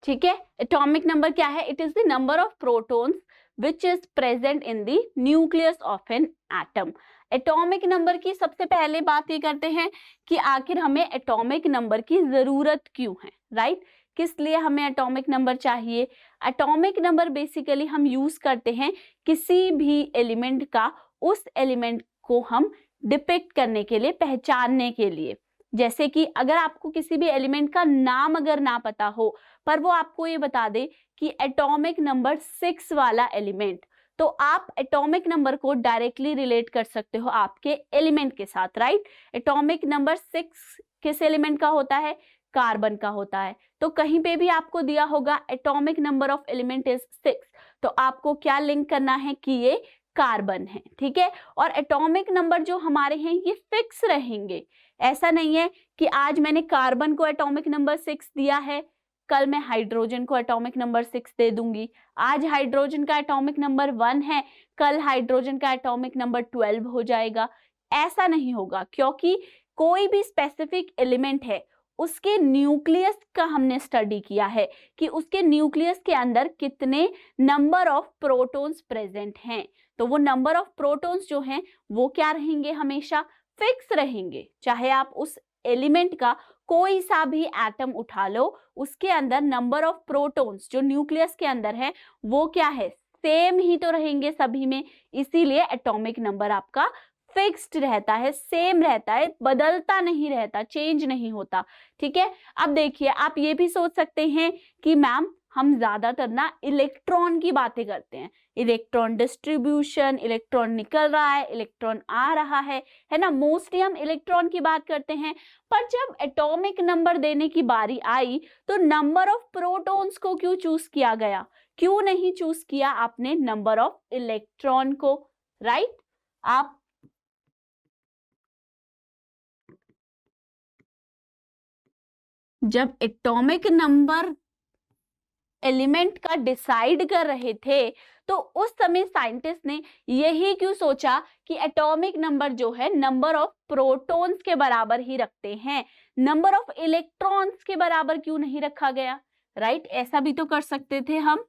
[SPEAKER 1] ठीक है, एटॉमिक नंबर क्या है, it is the number of protons which is present in the nucleus of an atom. Atomic number की सबसे पहले बात ये करते हैं कि आखिर हमें एटॉमिक नंबर की जरूरत क्यों है, राइट? किस लिए हमें एटॉमिक नंबर चाहिए? एटॉमिक नंबर बेसिकली हम यूज करते हैं किसी भी एलिमेंट का, उस एलिमेंट को हम डिपिक्ट करने के लिए, पहचानने के लिए। जैसे कि अगर आपको किसी भी एलिमेंट का नाम अगर ना पता हो, पर वो आपको ये बता दे कि एटॉमिक नंबर 6 वाला एलिमेंट, तो आप एटॉमिक नंबर को डायरेक्टली रिलेट कर सकते हो आपके एलिमेंट के साथ, राइट? एटॉमिक नंबर 6 किस एलिमेंट का होता है? कार्बन का होता है। तो कहीं पे भी आपको दिया होगा atomic number of element is 6, तो आपको क्या लिंक करना है कि ये कार्बन है। ठीक है, और एटॉमिक नंबर जो हमारे हैं ये फिक्स रहेंगे। ऐसा नहीं है कि आज मैंने कार्बन को एटॉमिक नंबर 6 दिया है, कल मैं हाइड्रोजन को एटॉमिक नंबर 6 दे दूंगी। आज हाइड्रोजन का एटॉमिक नंबर 1 है, कल हाइड्रोजन का एटॉमिक नंबर 12 हो जाएगा। ऐसा नहीं होगा, क्योंकि कोई भी स्पेसिफिक एलिमेंट है, उसके न्यूक्लियस का हमने स्टडी किया है कि उसके न्यूक्लियस के अंदर कितने नंबर ऑफ प्रोटॉन्स प्रेजेंट हैं। तो वो नंबर ऑफ प्रोटॉन्स जो हैं वो क्या रहेंगे, हमेशा फिक्स रहेंगे। चाहे आप उस एलिमेंट का कोई सा भी एटम उठा लो, उसके अंदर नंबर ऑफ प्रोटॉन्स जो न्यूक्लियस के अंदर है वो क्या है, सेम ही तो रहेंगे सभी में। इसीलिए एटॉमिक नंबर आपका फिक्स्ड रहता है, सेम रहता है, बदलता नहीं रहता, चेंज नहीं होता। ठीक है, अब देखिए आप ये भी सोच सकते हैं कि मैम हम ज्यादातर ना इलेक्ट्रॉन की बातें करते हैं, इलेक्ट्रॉन डिस्ट्रीब्यूशन, इलेक्ट्रॉन निकल रहा है, इलेक्ट्रॉन आ रहा है ना, मोस्टली हम इलेक्ट्रॉन की बात करते हैं। पर जब एटॉमिक नंबर देने की बारी आई तो नंबर ऑफ प्रोटॉन्स को क्यों चूज किया गया? क्यों नहीं चूज किया आपने नंबर ऑफ इलेक्ट्रॉन को, राइट? आप जब एटॉमिक नंबर एलिमेंट का डिसाइड कर रहे थे तो उस समय साइंटिस्ट ने यही क्यों सोचा कि एटॉमिक नंबर जो है नंबर ऑफ प्रोटॉन्स के बराबर ही रखते हैं, नंबर ऑफ इलेक्ट्रॉन्स के बराबर क्यों नहीं रखा गया, राइट? ऐसा भी तो कर सकते थे हम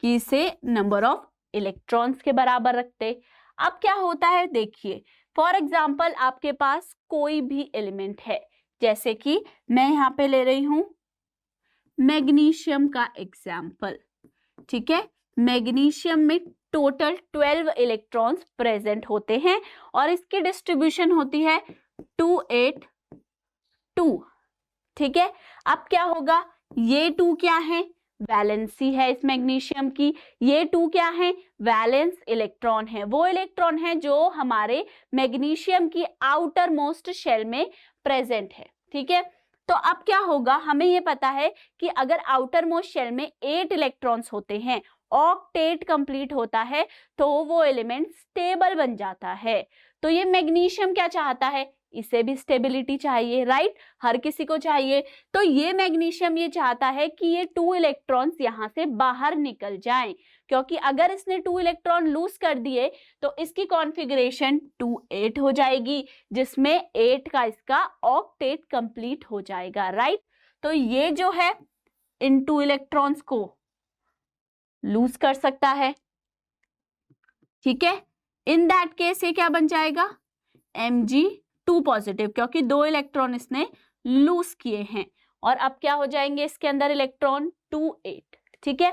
[SPEAKER 1] कि इसे नंबर ऑफ इलेक्ट्रॉन्स के बराबर रखते। अब क्या होता है देखिए, फॉर एग्जाम्पल आपके पास कोई भी एलिमेंट है, जैसे कि मैं यहाँ पे ले रही हूं मैग्नीशियम का एग्जाम्पल। ठीक है, मैग्नीशियम में टोटल 12 इलेक्ट्रॉन्स प्रेजेंट होते हैं और इसकी डिस्ट्रीब्यूशन होती है 2 8 2। ठीक है, अब क्या होगा, ये 2 क्या है, वैलेंसी है इस मैग्नीशियम की, ये 2 क्या है, वैलेंस इलेक्ट्रॉन है, वो इलेक्ट्रॉन है जो हमारे मैग्नीशियम की आउटर मोस्ट शेल में प्रेजेंट है। ठीक है, तो अब क्या होगा, हमें ये पता है कि अगर आउटर मोस्ट शेल में 8 इलेक्ट्रॉन्स होते हैं ऑक्टेट कंप्लीट होता है तो वो एलिमेंट स्टेबल बन जाता है। तो ये मैग्नीशियम क्या चाहता है, इसे भी स्टेबिलिटी चाहिए, राइट, हर किसी को चाहिए। तो ये मैग्नीशियम ये चाहता है कि ये 2 इलेक्ट्रॉन्स यहाँ से बाहर निकल जाएं, क्योंकि अगर इसने 2 इलेक्ट्रॉन लूज कर दिए तो इसकी कॉन्फ़िगरेशन 2-8 हो जाएगी, जिसमें 8 का इसका ऑक्टेट कंप्लीट हो जाएगा, राइट। तो ये जो है इन 2 इलेक्ट्रॉन्स को लूज कर सकता है, ठीक है। इन दैट केस ये क्या बन जाएगा, Mg2 पॉजिटिव, क्योंकि 2 इलेक्ट्रॉन इसने लूज किए हैं। और अब क्या हो जाएंगे इसके अंदर इलेक्ट्रॉन, 2-8, ठीक है।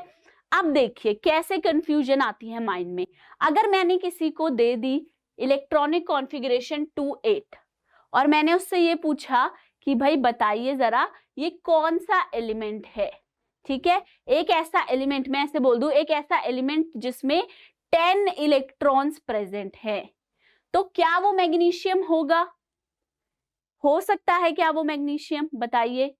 [SPEAKER 1] अब देखिए कैसे कंफ्यूजन आती है माइंड में। अगर मैंने किसी को दे दी इलेक्ट्रॉनिक कॉन्फ़िगरेशन 2-8 और मैंने उससे ये पूछा कि भाई बताइए जरा ये कौन सा एलिमेंट है, ठीक है। एक ऐसा एलिमेंट, मैं ऐसे बोल दूं, एक ऐसा एलिमेंट जिसमें 10 इलेक्ट्रॉन्स प्रेजेंट है, तो क्या वो मैग्नीशियम होगा, हो सकता है क्या वो मैग्नीशियम, बताइए।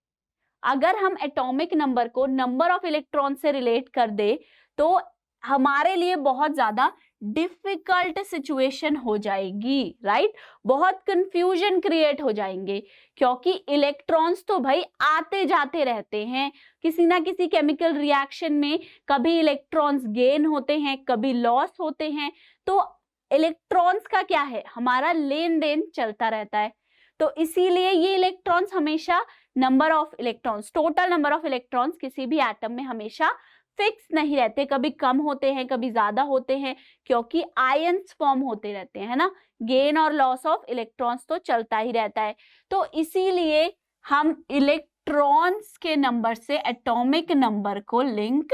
[SPEAKER 1] अगर हम एटॉमिक नंबर को नंबर ऑफ इलेक्ट्रॉन से रिलेट कर दे तो हमारे लिए बहुत ज्यादा डिफिकल्ट सिचुएशन हो जाएगी, राइट, बहुत कंफ्यूजन क्रिएट हो जाएंगे, क्योंकि इलेक्ट्रॉन्स तो भाई आते जाते रहते हैं किसी ना किसी केमिकल रिएक्शन में, कभी इलेक्ट्रॉन्स गेन होते हैं, कभी लॉस होते हैं। तो इलेक्ट्रॉन्स का क्या है, हमारा लेन देन चलता रहता है। तो इसीलिए ये इलेक्ट्रॉन्स हमेशा number of electrons, total number of electrons किसी भी एटम में हमेशा फिक्स नहीं रहते, कभी कम होते हैं, कभी ज्यादा होते हैं, क्योंकि आयंस फॉर्म होते रहते हैं ना, गेन और लॉस ऑफ इलेक्ट्रॉन्स तो चलता ही रहता है। तो इसीलिए हम इलेक्ट्रॉन्स के नंबर से एटॉमिक नंबर को लिंक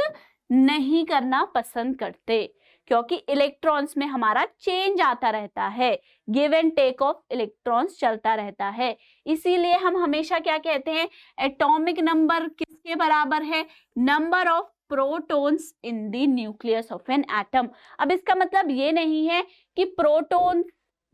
[SPEAKER 1] नहीं करना पसंद करते, क्योंकि इलेक्ट्रॉन्स में हमारा चेंज आता रहता है, give and take of electrons चलता रहता है। इसीलिए हम हमेशा क्या कहते हैं, एटॉमिक नंबर किसके बराबर है, number of protons in the nucleus of an atom. अब इसका मतलब ये नहीं है कि प्रोटॉन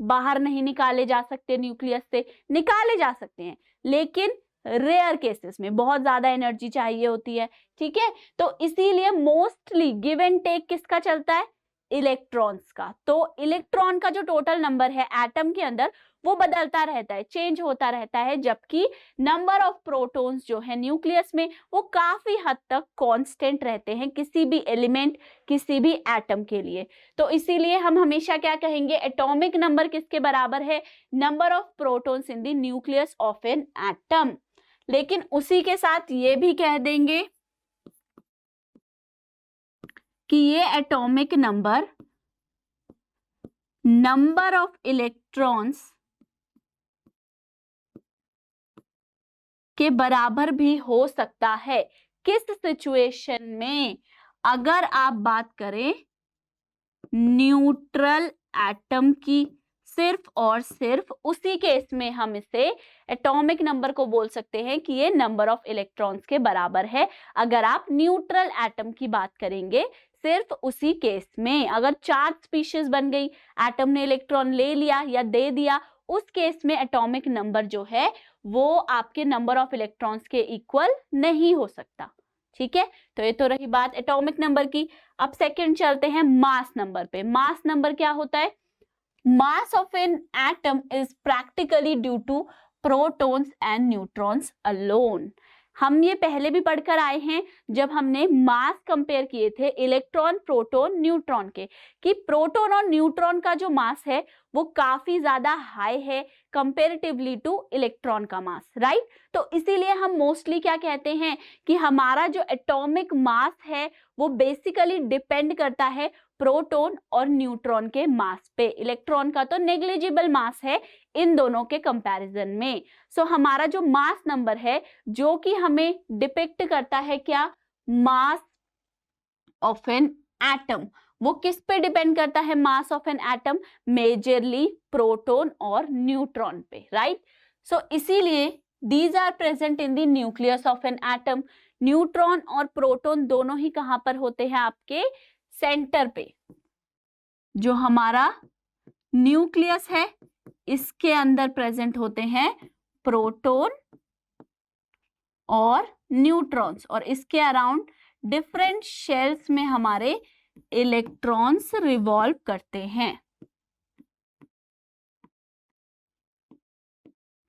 [SPEAKER 1] बाहर नहीं निकाले जा सकते, न्यूक्लियस से निकाले जा सकते हैं, लेकिन रेयर केसेस में बहुत ज्यादा एनर्जी चाहिए होती है, ठीक है। तो इसीलिए मोस्टली गिव एंड टेक किसका चलता है, इलेक्ट्रॉन्स का। तो इलेक्ट्रॉन का जो टोटल नंबर है एटम के अंदर वो बदलता रहता है, चेंज होता रहता है, जबकि नंबर ऑफ प्रोटॉन्स जो है न्यूक्लियस में वो काफी हद तक कांस्टेंट रहते हैं किसी भी एलिमेंट, किसी भी एटम के लिए। तो इसीलिए हम हमेशा क्या कहेंगे, एटॉमिक नंबर किसके बराबर है, number of protons in the nucleus of an atom. लेकिन उसी के साथ ये भी कह देंगे कि ये atomic number number of electrons के बराबर भी हो सकता है। किस सिचुएशन में, अगर आप बात करें न्यूट्रल एटम की, सिर्फ और सिर्फ उसी केस में हम इसे एटॉमिक नंबर को बोल सकते हैं कि ये नंबर ऑफ इलेक्ट्रॉन्स के बराबर है। अगर आप न्यूट्रल एटम की बात करेंगे सिर्फ उसी केस में, अगर चार्ज स्पीशीज बन गई, एटम ने इलेक्ट्रॉन ले लिया या दे दिया, उस केस में एटॉमिक नंबर जो है वो आपके नंबर ऑफ इलेक्ट्रॉन्स के इक्वल नहीं हो सकता, ठीक है। तो ये तो रही बात एटॉमिक नंबर की। अब सेकंड चलते हैं मास नंबर पे। मास नंबर क्या होता है, mass of an atom is practically due to protons and neutrons alone. हम ये पहले भी पढ़कर आए हैं जब हमने मास कंपेयर किए थे इलेक्ट्रॉन, प्रोटॉन, न्यूट्रॉन के, कि प्रोटॉन और न्यूट्रॉन का जो मास है वो काफी ज्यादा हाई है कंपेरेटिवली टू इलेक्ट्रॉन का मास, राइट। तो इसीलिए हम मोस्टली क्या कहते हैं कि हमारा जो एटॉमिक मास है वो बेसिकली डिपेंड करता है प्रोटॉन और न्यूट्रॉन के मास पे। इलेक्ट्रॉन का तो नेग्लिजिबल मास है इन दोनों के कंपैरिजन में। सो हमारा जो मास नंबर है जो कि हमें डिपिक्ट करता है क्या, मास ऑफ एन एटम, वो किस पे डिपेंड करता है, mass of an atom majorly proton और न्यूट्रॉन पे, राइट। सो इसीलिए these are present in the nucleus of an atom. Neutron और प्रोटॉन दोनों ही कहां पर होते हैं, आपके सेंटर पे। जो हमारा न्यूक्लियस है इसके अंदर प्रेजेंट होते हैं प्रोटॉन और न्यूट्रॉन्स, और इसके अराउंड डिफरेंट शेल्स में हमारे इलेक्ट्रॉन्स रिवॉल्व करते हैं।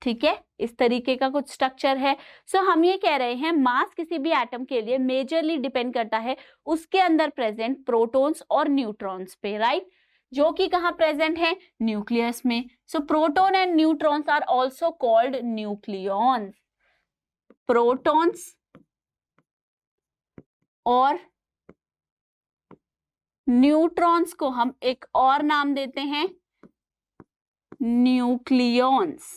[SPEAKER 1] ठीक है, इस तरीके का कुछ स्ट्रक्चर है। सो हम ये कह रहे हैं मास किसी भी एटम के लिए मेजरली डिपेंड करता है उसके अंदर प्रेजेंट प्रोटॉन्स और न्यूट्रॉन्स पे, राइट, जो कि कहाँ प्रेजेंट है, न्यूक्लियस में। So proton and neutrons are also called nucleons. Protons और न्यूट्रॉन्स को हम एक और नाम देते हैं न्यूक्लियॉन्स।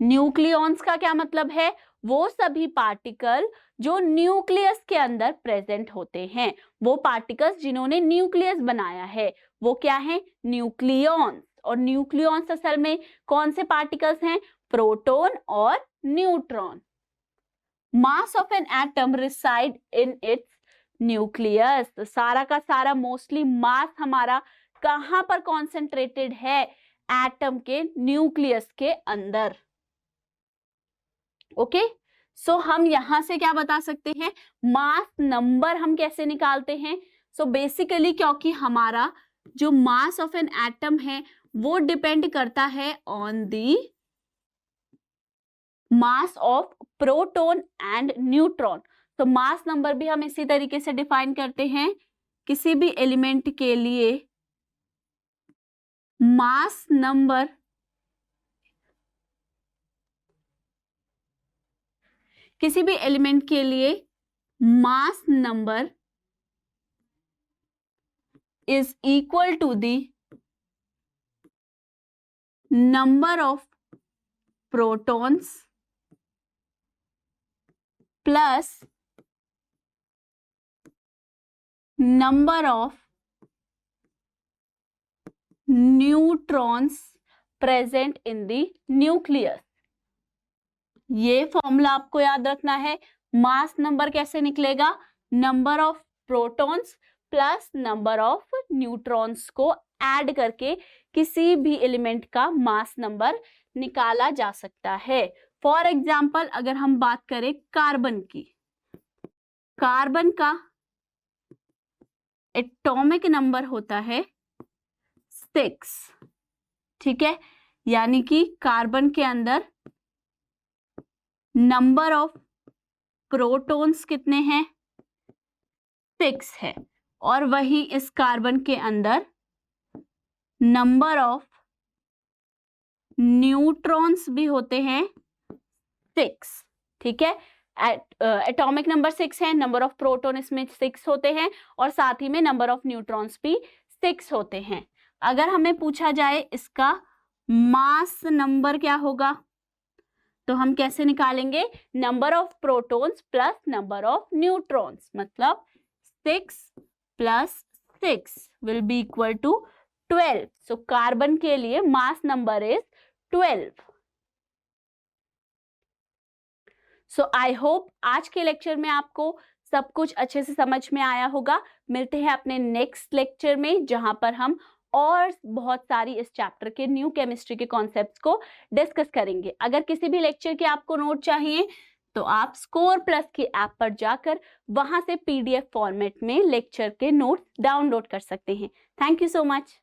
[SPEAKER 1] न्यूक्लियॉन्स का क्या मतलब है, वो सभी पार्टिकल जो न्यूक्लियस के अंदर प्रेजेंट होते हैं, वो पार्टिकल्स जिन्होंने न्यूक्लियस बनाया है, वो क्या है, न्यूक्लियॉन्स। और न्यूक्लियॉन्स असल में कौन से पार्टिकल्स हैं, प्रोटॉन और neutron. Mass of an atom reside in its nucleus. तो सारा का सारा मोस्टली मास हमारा कहां पर कॉन्सेंट्रेटेड है, एटम के न्यूक्लियस के अंदर। ओके, सो हम यहां से क्या बता सकते हैं, मास नंबर हम कैसे निकालते हैं। सो बेसिकली क्योंकि हमारा जो मास ऑफ एन एटम है वो डिपेंड करता है on the mass of proton and neutron. तो मास नंबर भी हम इसी तरीके से डिफाइन करते हैं, किसी भी एलिमेंट के लिए मास नंबर किसी भी एलिमेंट के लिए mass number is equal to the number of protons plus number of neutrons present in the nucleus. ये फॉर्मूला आपको याद रखना है। मास नंबर कैसे निकलेगा, number of protons plus number of neutrons को ऐड करके किसी भी एलिमेंट का मास नंबर निकाला जा सकता है। फॉर एग्जाम्पल अगर हम बात करें कार्बन की, कार्बन का एटॉमिक नंबर होता है 6। ठीक है, यानी कि कार्बन के अंदर नंबर ऑफ प्रोटॉन्स कितने हैं, 6 है, और वही इस कार्बन के अंदर नंबर ऑफ न्यूट्रॉन्स भी होते हैं 6। ठीक है, एटॉमिक नंबर 6 है, नंबर ऑफ प्रोटॉन इसमें 6 होते हैं और साथ ही में नंबर ऑफ न्यूट्रॉन्स भी 6 होते हैं। अगर हमें पूछा जाए इसका मास नंबर क्या होगा, तो हम कैसे निकालेंगे, number of protons plus number of neutrons, मतलब 6 plus 6 will be equal to 12। So carbon के लिए mass number is 12। So I hope आज के लेक्चर में आपको सब कुछ अच्छे से समझ में आया होगा। मिलते हैं अपने नेक्स्ट लेक्चर में, जहां पर हम और बहुत सारी इस चैप्टर के न्यू केमिस्ट्री के कॉन्सेप्ट्स को डिस्कस करेंगे। अगर किसी भी लेक्चर के आपको नोट चाहिए तो आप स्कोर प्लस की ऐप पर जाकर वहां से PDF फॉर्मेट में लेक्चर के नोट्स डाउनलोड कर सकते हैं। Thank you so much.